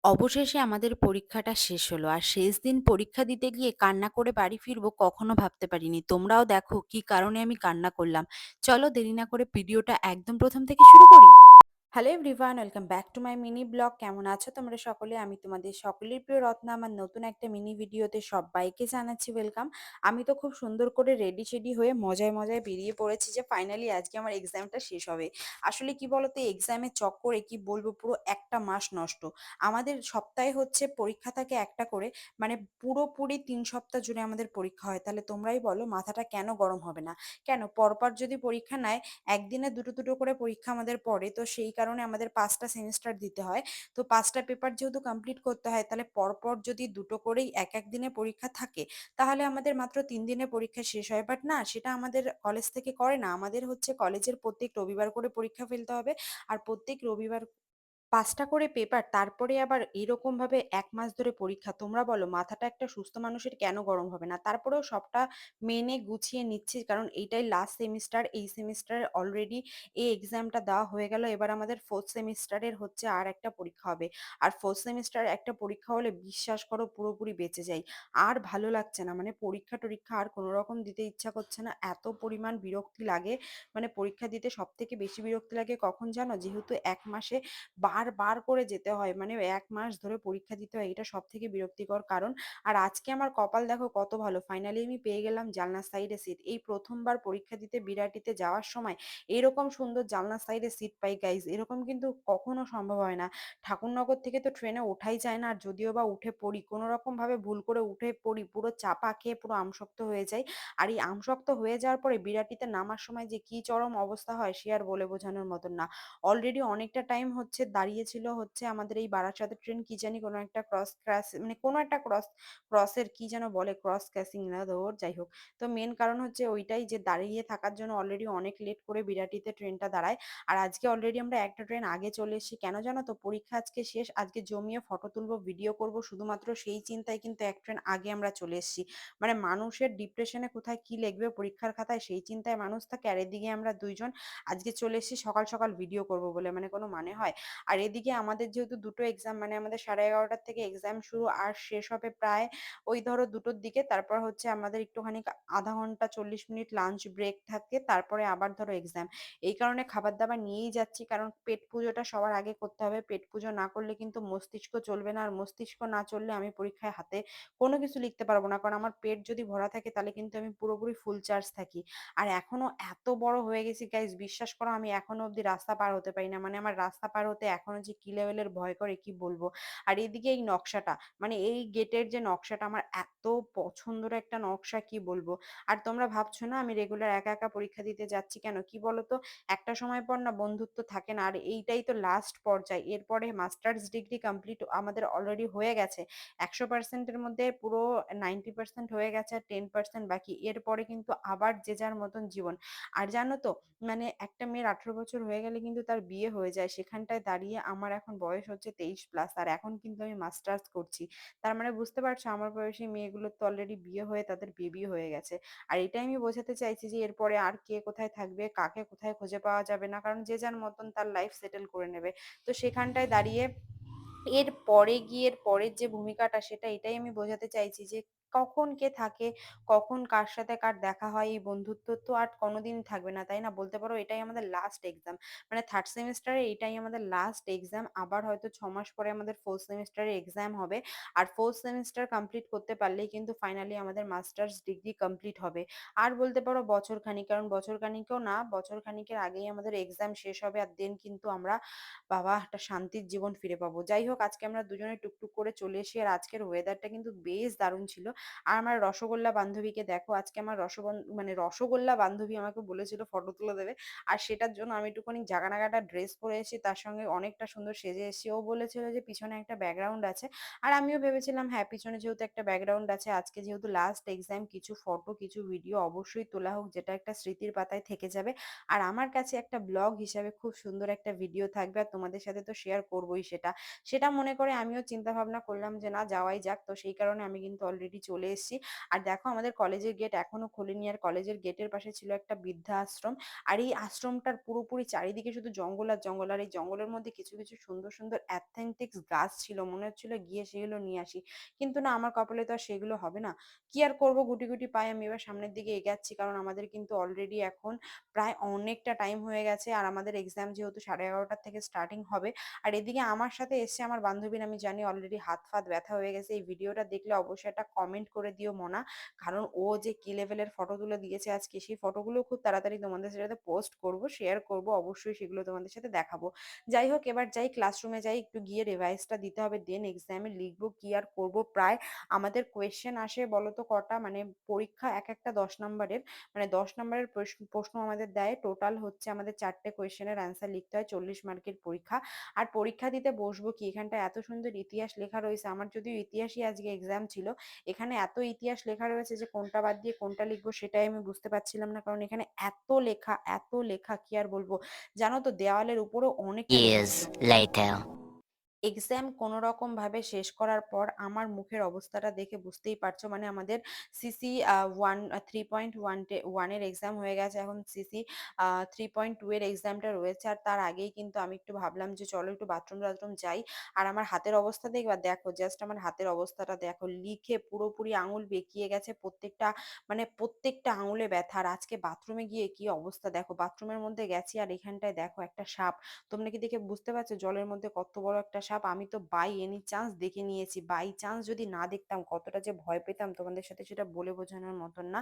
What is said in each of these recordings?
অবশেষে আমাদের পরীক্ষাটা শেষ হলো। আর শেষ দিন পরীক্ষা দিতে গিয়ে কান্না করে বাড়ি ফিরবো কখনো ভাবতে পারিনি। তোমরাও দেখো কি কারণে আমি কান্না করলাম। চলো দেরি না করে ভিডিওটা একদম ১ম থেকে শুরু করি। Hello everyone, welcome back to my mini blog. কেমন আছো তোমরা সকলে? আমি তোমাদের সকলের প্রিয় রত্না। আমার নতুন একটা মিনি ভিডিওতে সবাইকে জানাচ্ছি ওয়েলকাম। আমি তো খুব সুন্দর করে রেডি শেডি হয়ে মজায় মজায় বেরিয়ে পড়েছি যে ফাইনালি আজকে আমার এক্সামটা শেষ হবে। আসলে কি বলতো, এক্সামের চক্করে কি বলবো, পুরো একটা মাস নষ্ট। আমাদের সপ্তাহে হচ্ছে পরীক্ষা থাকে একটা করে, মানে পুরোপুরি ৩ সপ্তাহ জুড়ে আমাদের পরীক্ষা হয়। তাহলে তোমরাই বলো মাথাটা কেন গরম হবে না? কেন পরপর যদি পরীক্ষা নেয়, একদিনে দুটো দুটো করে পরীক্ষা আমাদের পড়ে, তো সেই কারণে আমাদের ৫টা সেমিস্টার দিতে হয়। তো ৫টা পেপার যেহেতু কমপ্লিট করতে হয়, তাহলে পরপর যদি দুটো করেই এক এক দিনে পরীক্ষা থাকে, তাহলে আমাদের মাত্র ৩ দিনে পরীক্ষা শেষ হয়। বাট না, সেটা আমাদের কলেজ থেকে করে না। আমাদের হচ্ছে কলেজের প্রত্যেক রবিবার করে পরীক্ষা ফেলতে হবে। আর প্রত্যেক রবিবার ৫টা করে পেপার, তারপরে আবার এরকমভাবে ১ মাস ধরে পরীক্ষা। তোমরা বলো মাথাটা একটা সুস্থ মানুষের কেন গরম হবে না? তারপরেও সবটা মেনে গুছিয়ে নিচ্ছি, কারণ এইটাই লাস্ট সেমিস্টার। এই সেমিস্টারে অলরেডি এই এক্সামটা দেওয়া হয়ে গেল। এবার আমাদের 4th সেমিস্টারের হচ্ছে আর একটা পরীক্ষা হবে। আর 4th সেমিস্টারে একটা পরীক্ষা হলে বিশ্বাস করো পুরোপুরি বেঁচে যাই। আর ভালো লাগছে না। মানে পরীক্ষা-টরীক্ষা আর কোন রকম দিতে ইচ্ছা করছে না। এত পরিমাণ বিরক্তি লাগে। মানে পরীক্ষা দিতে সবথেকে বেশি বিরক্তি লাগে কখন জানো? যেহেতু ১ মাসে বারবার করে যেতে হয়। মানে ১ মাস ধরে পরীক্ষা দিতে হয়। এটা সবথেকে বিরক্তিকর কারণ। আর আজকে আমার কপাল দেখো কত ভালো। ফাইনালি আমি পেয়ে গেলাম জানলার সাইডে সিট। এই ১ম বার পরীক্ষা দিতে বিরাটিতে যাওয়ার সময় এরকম সুন্দর জানলার সাইডে সিট পাই গাইস। এরকম কিন্তু কখনো সম্ভব হয় না। ঠাকুরনগর থেকে তো ট্রেনে ওঠাই যায় না। আর যদিও বা উঠে পড়ি, কোনরকমভাবে ভুল করে উঠে পড়ি, পুরো চাপা খেয়ে পুরো আমশক্ত হয়ে যাই। আর এই আমশক্ত হয়ে যাওয়ার পরে বিরাটিতে নামার সময় যে কি চরম অবস্থা হয় সে আর বলে বোঝানোর মতন না। অলরেডি অনেকটা টাইম হচ্ছে দাঁড়িয়েছিল হচ্ছে আমাদের এই বারাসাতের ট্রেন, কি জানি কোনো একটা ক্রস মানে কোনো একটা ক্রসের কি যেন বলে, ক্রস ক্রসিং না ধর যাই হোক। তো মেন কারণ হচ্ছে ওইটাই যে দাঁড়িয়ে থাকার জন্য অলরেডি অনেক লেট করে বিরাটিতে ট্রেনটা দাঁড়ায়। আর আজকে অলরেডি আমরা একটা ট্রেন আগে চলে এসেছি। কেন জানো তো? পরীক্ষা আজকে শেষ, আজকে জমিয়ে ফটো তুলবো, ভিডিও করব, শুধুমাত্র সেই চিন্তায় কিন্তু এক ট্রেন আগে আমরা চলে এসেছি। মানে মানুষের ডিপ্রেশনে কোথায় কি লিখবে পরীক্ষার খাতায় সেই চিন্তায় মানুষ থাকে, আর এদিকে আমরা দুইজন আজকে চলে এসেছি সকাল সকাল ভিডিও করব বলে। মানে কোনো মানে হয়? আর এদিকে আমাদের যেহেতু দুটো এক্সাম, মানে আমাদের 11:30টার থেকে এক্সাম শুরু আর শেষ হবে প্রায় ওই ধরো 2টোর দিকে। তারপর হচ্ছে আমাদের একটুখানি আধা ঘন্টা 40 মিনিট লাঞ্চ ব্রেক থাকে, তারপরে আবার ধরো এক্সাম। এই কারণে খাবার দাবার নিয়েই যাচ্ছি, কারণ পেট পুজোটা সবার আগে করতে হবে। পেট পুজো না করলে কিন্তু মস্তিষ্ক চলবে না। আর মস্তিষ্ক না চললে আমি পরীক্ষায় হাতে কোনো কিছু লিখতে পারবো না, কারণ আমার পেট যদি ভরা থাকে তাহলে কিন্তু আমি পুরোপুরি ফুল চার্জ থাকি। আর এখনো এত বড় হয়ে গেছি গাইস, বিশ্বাস করো আমি এখনো অব্দি রাস্তা পার হতে পারি না। মানে আমার রাস্তা পার হতে এখনো যে কি লেভেলের ভয় করে কি বলবো। আর এদিকে এই নকশাটা, মানে এই গেটের যে নকশাটা আমার এত পছন্দের একটা নকশা কি বলবো। আর তোমরা ভাবছো না আমি রেগুলার একা একা পরীক্ষা দিতে যাচ্ছি কেন? কি বলতো, একটা সময় পর না বন্ধুত্ব থাকে না। আর এইটাই তো লাস্ট পর্যায়ে। এরপরে মাস্টার্স ডিগ্রি কমপ্লিট আমাদের অলরেডি হয়ে গেছে। ১০০% এর মধ্যে পুরো 90% হয়ে গেছে, আর 10% বাকি। এরপরে কিন্তু আবার যে যার মতন জীবন। আর জানো তো, মানে একটা মেয়ের ১৮ বছর হয়ে গেলে কিন্তু তার বিয়ে হয়ে যায়। সেখানটায় দাঁড়িয়ে আমার এখন বয়স হচ্ছে 23+, আর এখন কিন্তু আমি মাস্টার্স করছি। তার মানে বুঝতে পারছো আমার বয়সী মেয়েগুলোর তো অলরেডি বিয়ে হয়ে তাদের বেবি হয়ে গেছে। আর এটাই আমি বোঝাতে চাইছি যে এরপরে আর কে কোথায় থাকবে, কাকে কোথায় খুঁজে পাওয়া যাবে না, কারণ যে যার মতন তার লাইফ সেটেল করে নেবে। তো সেখানটায় দাঁড়িয়ে এর পরে গিয়ে এর পরের যে ভূমিকাটা, সেটা এটাই আমি বোঝাতে চাইছি যে কখন কে থাকে, কখন কার সাথে কার দেখা হয়, এই বন্ধুত্ব তো আর কোনোদিন থাকবে না, তাই না? বলতে পারো এটাই আমাদের লাস্ট এক্সাম। মানে 3rd সেমিস্টারে এটাই আমাদের লাস্ট এক্সাম। আবার হয়তো 6 মাস পরে আমাদের 4th সেমিস্টারে এক্সাম হবে। আর 4th সেমিস্টার কমপ্লিট করতে পারলেই কিন্তু ফাইনালি আমাদের মাস্টার্স ডিগ্রি কমপ্লিট হবে। আর বলতে পারো বছর খানিক, কারণ বছর খানিকও না, বছর খানিকের আগেই আমাদের এক্সাম শেষ হবে। আর দেন কিন্তু আমরা বাবা একটা শান্তির জীবন ফিরে পাবো। যাই হোক, আজকে আমরা দুজনে টুকটুক করে চলে এসি। আর আজকের ওয়েদারটা কিন্তু বেশ দারুণ ছিল। আর আমার রসগোল্লা বান্ধবীকে দেখো, আজকে আমার মানে রসগোল্লা বান্ধবী আমাকে বলেছিল ফটো তুলে দেবে। আর সেটার জন্য আমি একটুখানি জাগানাগাটা ড্রেস পরে এসেছি, তার সঙ্গে অনেকটা সুন্দর সেজে এসেছি। ও বলেছিল যে পিছনে একটা ব্যাকগ্রাউন্ড আছে। আর আমিও ভেবেছিলাম হ্যাঁ, পিছনে যেহেতু একটা ব্যাকগ্রাউন্ড আছে, আজকে যেহেতু লাস্ট এক্সাম, কিছু ফটো কিছু ভিডিও অবশ্যই তোলা হোক, যেটা একটা স্মৃতির পাতায় থেকে যাবে। আর আমার কাছে একটা ব্লগ হিসাবে খুব সুন্দর একটা ভিডিও থাকবে, আর তোমাদের সাথে তো শেয়ার করবোই সেটা। সেটা মনে করে আমিও চিন্তা ভাবনা করলাম যে না, যাওয়াই যাক। তো সেই কারণে আমি কিন্তু অলরেডি চলে এসেছি। আর দেখো আমাদের কলেজের গেট এখনো খোলেনি, আর কলেজের গেটের পাশে ছিল একটা বৃদ্ধাশ্রম। আর এই আশ্রমটার পুরোপুরি চারিদিকে শুধু জঙ্গল আর জঙ্গল, আর এই জঙ্গলের মধ্যে কিছু কিছু সুন্দর সুন্দর অ্যাথেন্টিক্স গাছ ছিল, মনে হচ্ছিল গিয়ে সেগুলো নিয়ে আসি। কিন্তু না, আমার কপালে তো আর সেগুলো হবে না। কি আর করব, গুটি গুটি পায়ে আমি এবার সামনের দিকে এগাচ্ছি, কারণ আমাদের কিন্তু অলরেডি এখন প্রায় অনেকটা টাইম হয়ে গেছে, আর আমাদের এক্সাম যেহেতু 11:30টার থেকে স্টার্টিং হবে। আর এদিকে আমার সাথে এসছে আমার বান্ধবীর, আমি জানি অলরেডি হাত ফাত ব্যথা হয়ে গেছে। এই ভিডিওটা দেখলে অবশ্যই একটা কমেন্ট করে দিও মোনা, কারণ ও যে কি লেভেলের ফটো তুলে দিয়েছে আজকে, সেই ফটোগুলো খুব তাড়াতাড়ি তোমাদের সাথে পোস্ট করব, শেয়ার করব, অবশ্যই সেগুলো তোমাদের সাথে দেখাবো। যাই হোক, এবার যাই ক্লাসরুমে যাই, একটু গিয়ে রিভাইজটা দিতে হবে, দেন এক্সামে লিখবো। কি আর করব, প্রায় আমাদের কোয়েশ্চেন আসে বলতো কটা, মানে পরীক্ষা এক একটা 10 নম্বরের, মানে 10 নম্বরের প্রশ্ন আমাদের দেয়। টোটাল হচ্ছে আমাদের 4টে কোয়েশ্চেনের অ্যান্সার লিখতে হয়, 40 মার্কের পরীক্ষা। আর পরীক্ষা দিতে বসবো কি, এখানটা এত সুন্দর ইতিহাস লেখা রয়েছে, আমার যদিও ইতিহাসই আজকে এক্সাম ছিল, এখানে এত ইতিহাস লেখা রয়েছে যে কোনটা বাদ দিয়ে কোনটা লিখবো সেটাই আমি বুঝতে পারছিলাম না, কারণ এখানে এত লেখা এত লেখা, কি আর বলবো। জানো তো, দেওয়ালের উপরও অনেকটা লেখা ছিল। Years later. এক্সাম কোনো রকম ভাবে শেষ করার পর আমার মুখের অবস্থাটা দেখে বুঝতেই পারছো, মানে আমাদের সিসি 3.1 এর এক্সাম হয়ে গেছে, এখন সিসি 3.2 এর এক্সামটা রয়েছে। আর তার আগেই কিন্তু আমি একটু ভাবলাম যে চলো একটু বাথরুম টাথরুম যাই। আর আমার হাতের অবস্থা দেখবা, দেখো জাস্ট আমার হাতের অবস্থাটা দেখো, লিখে পুরোপুরি আঙুল বেঁকিয়ে গেছে প্রত্যেকটা, মানে প্রত্যেকটা আঙুলে ব্যথা। আর আজকে বাথরুমে গিয়ে কি অবস্থা দেখো, বাথরুমের মধ্যে গেছি আর এখানটায় দেখো একটা সাপ। তোমরা কি দেখে বুঝতে পারছো জলের মধ্যে কত বড় একটা সাপ? আমি তো বাই এনি চান্স দেখে নিয়েছি, বাই চান্স যদি না দেখতাম কতটা যে ভয় পেতাম তোমাদের সাথে সেটা বলে বোঝানোর মতন না।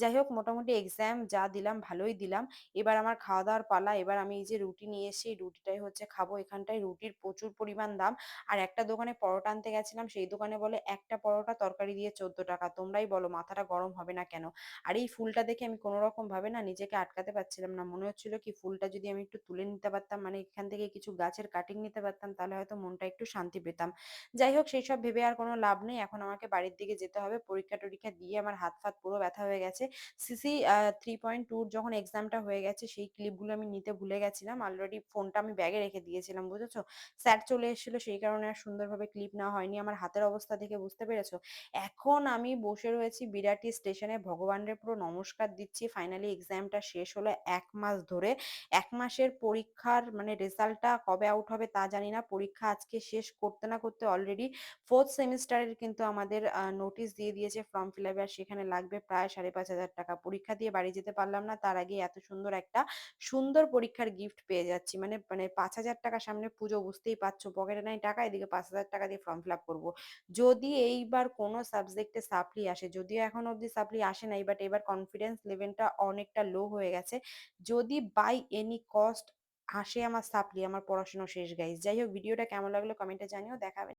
যাই হোক, মোটামুটি এক্সাম যা দিলাম ভালোই দিলাম। এবার আমার খাওয়া দাওয়ার পালা। এবার আমি এই যে রুটি নিয়ে এসেছি, এই রুটিটাই হচ্ছে খাবো। এখানটায় রুটির প্রচুর পরিমাণ দাম। আর একটা দোকানে পরোটা আনতে গেছিলাম, সেই দোকানে বলে একটা পরোটা তরকারি দিয়ে 14 টাকা। তোমরাই বলো মাথাটা গরম হবে না কেন? আর এই ফুলটা দেখে আমি কোনো রকম ভাবে না নিজেকে আটকাতে পারছিলাম না, মনে হচ্ছিল কি ফুলটা যদি আমি একটু তুলে নিতে পারতাম, মানে এখান থেকে কিছু গাছের কাটিং নিতে পারতাম, তাহলে হয়তো মনটা একটু শান্তি পেতাম। যাই হোক, সেই সব ভেবে আর কোনো লাভ নেই, এখন আমাকে বাড়ির দিকে যেতে হবে। পরীক্ষা টরীক্ষা দিয়ে আমার হাত ফাত পুরো ব্যথা হয়ে গেছে। সিসি 3.2 যখন এক্সামটা হয়ে গেছে, সেই ক্লিপগুলো আমি নিতে ভুলে গেছিলাম, অলরেডি ফোনটা আমি ব্যাগে রেখে দিয়েছিলাম, বুঝেছো? স্যার চলে এসেছিল, সেই কারণে আর সুন্দরভাবে ক্লিপ নেওয়া হয়নি। আমার হাতের অবস্থা দেখে বুঝতে পেরেছো? এখন আমি বসে রয়েছি বিরাটি স্টেশনে, ভগবানের পুরো নমস্কার দিচ্ছি, ফাইনালি এক্সামটা শেষ হলো 1 মাস ধরে। 1 মাসের পরীক্ষার মানে রেজাল্টটা কবে আউট হবে তা জানি না। পরীক্ষা আজকে শেষ করতে না করতে অলরেডি 4th সেমিস্টারের কিন্তু আমাদের নোটিশ দিয়ে দিয়েছে ফর্ম ফিল আপ, আর সেখানে লাগবে প্রায় 5,500 টাকা। পরীক্ষা দিয়ে বাড়ি যেতে পারলাম না, তার আগে এত সুন্দর একটা সুন্দর পরীক্ষার গিফট পেয়ে যাচ্ছি, মানে মানে 5,000 টাকা, সামনে পুজো, বুঝতেই পারছো, পকেটে নাই টাকা, এদিকে 5,000 টাকা দিয়ে ফর্ম ফিল আপ করবো। যদি এইবার কোনো সাবজেক্টে সাপ্লি আসে, যদিও এখন অব্দি সাপ্লি আসে নাই, বাট এবার কনফিডেন্স লেভেলটা অনেকটা লো হয়ে গেছে। যদি বাই এনি কস্ট আসে আমার সাপ্লি, আমার পড়াশোনা শেষ গাইস। যাই হোক, ভিডিওটা কেমন লাগলো কমেন্টে জানিও, দেখা হবে।